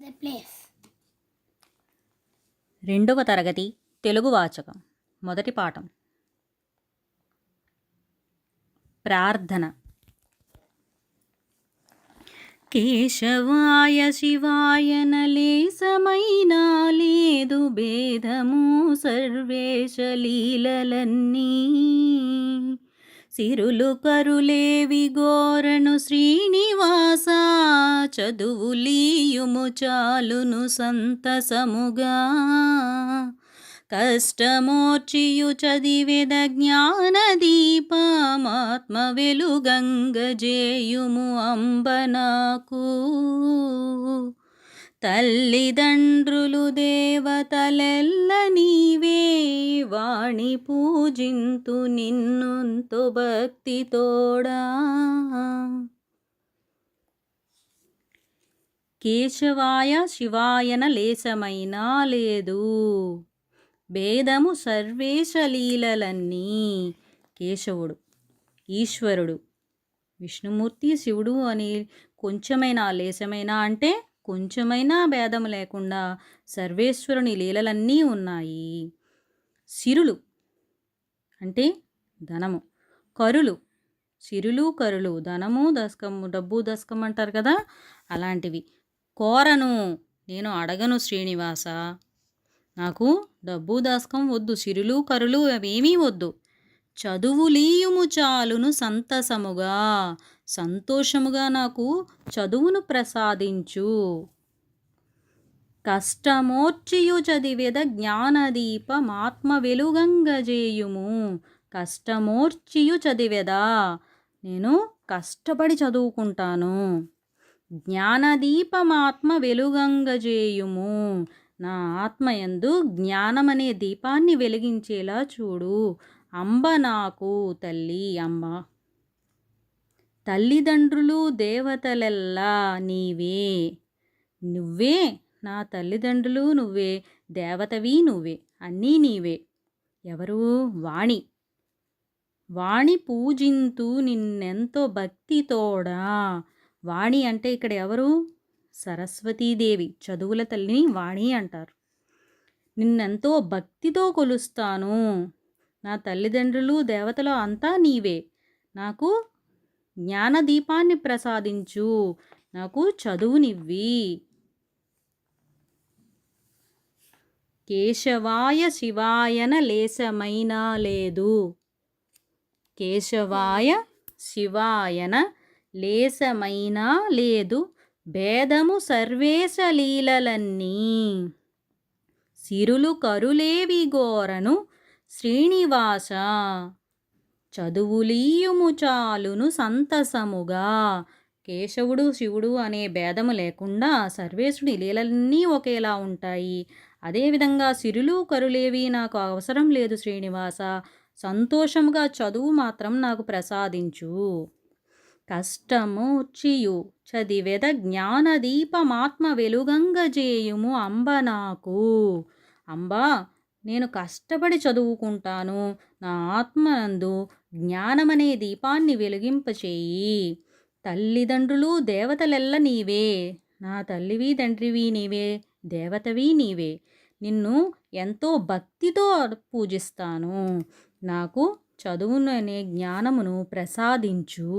The place. రెండవ తరగతి తెలుగు వాచకం మొదటి పాఠం ప్రార్థన. కేశవాయ శివాయ నలేసమైనా లేదు భేదము సర్వేశ లీలలన్నీ సిరులు కరులేవి గోరను శ్రీనివాస చదువులీయుము చాలును సంతసముగా కష్టమోర్చియు చదివెద జ్ఞానదీపమాత్మ వెలుగంగజేయుము అంబనాకు తల్లిదండ్రులు దేవతలెల్ల నీవే వాణి పూజింతు నిన్నుంతో భక్తితోడా కేశవాయ శివాయన లేసమైనా లేదు భేదము సర్వేశ లీలలన్నీ. కేశవుడు ఈశ్వరుడు, విష్ణుమూర్తి శివుడు అని కొంచెమైనా లేసమైనా అంటే కొంచెమైనా భేదము లేకుండా సర్వేశ్వరుని లీలలన్నీ ఉన్నాయి. సిరులు అంటే ధనము, కరులు సిరులు కరులు ధనము దశకము డబ్బు దశకం అంటారు కదా, అలాంటివి. కోరను నేను అడగను శ్రీనివాస, నాకు డబ్బు దాస్కం వద్దు, సిరులు కరులు అవేమీ వద్దు. చదువులీయుము చాలును సంతసముగా సంతోషముగా నాకు చదువును ప్రసాదించు. కష్టమోర్చియు చదివేద జ్ఞానదీపమాత్మ వెలుగంగజేయుము. కష్టమోర్చియు చదివేదా నేను కష్టపడి చదువుకుంటాను. జ్ఞానదీపమాత్మ వెలుగంగజేయుము నా ఆత్మయందు జ్ఞానమనే దీపాన్ని వెలిగించేలా చూడు. అంబ నాకు తల్లి అంబ. తల్లిదండ్రులు దేవతలెల్లా నీవే, నువ్వే నా తల్లిదండ్రులు నువ్వే, దేవతవి నువ్వే, అన్నీ నీవే. ఎవరు? వాణి. వాణి పూజింతు నిన్నెంతో భక్తితోడా. వాణి అంటే ఇక్కడ ఎవరు? సరస్వతీదేవి, చదువుల తల్లిని వాణి అంటారు. నిన్నెంతో భక్తితో కొలుస్తాను. నా తల్లిదండ్రులు దేవతలు అంతా నీవే. నాకు జ్ఞానదీపాన్ని ప్రసాదించు, నాకు చదువునివ్వి. కేశవాయ శివాయన లేసమైనా లేదు. కేశవాయ శివాయన లేసమైనా లేదు భేదము సర్వేశ లీలలన్నీ సిరులు కరులేవి గోరను శ్రీనివాస చదువులీయుము చాలును సంతసముగా. కేశవుడు శివుడు అనే భేదము లేకుండా సర్వేశుడి లీలలన్నీ ఒకేలా ఉంటాయి. అదేవిధంగా సిరులు కరులేవి నాకు అవసరం లేదు శ్రీనివాస, సంతోషముగా చదువు మాత్రం నాకు ప్రసాదించు. కష్టమూర్చియు చదివెద జ్ఞానదీపమాత్మ వెలుగంగజేయుము అంబ నాకు. అంబా నేను కష్టపడి చదువుకుంటాను, నా ఆత్మనందు జ్ఞానమనే దీపాన్ని వెలిగింపచేయి. తల్లిదండ్రులు దేవతలెల్ల నీవే, నా తల్లివి తండ్రివి నీవే, దేవతవి నీవే. నిన్ను ఎంతో భక్తితో పూజిస్తాను. నాకు చదువుననే జ్ఞానమును ప్రసాదించు.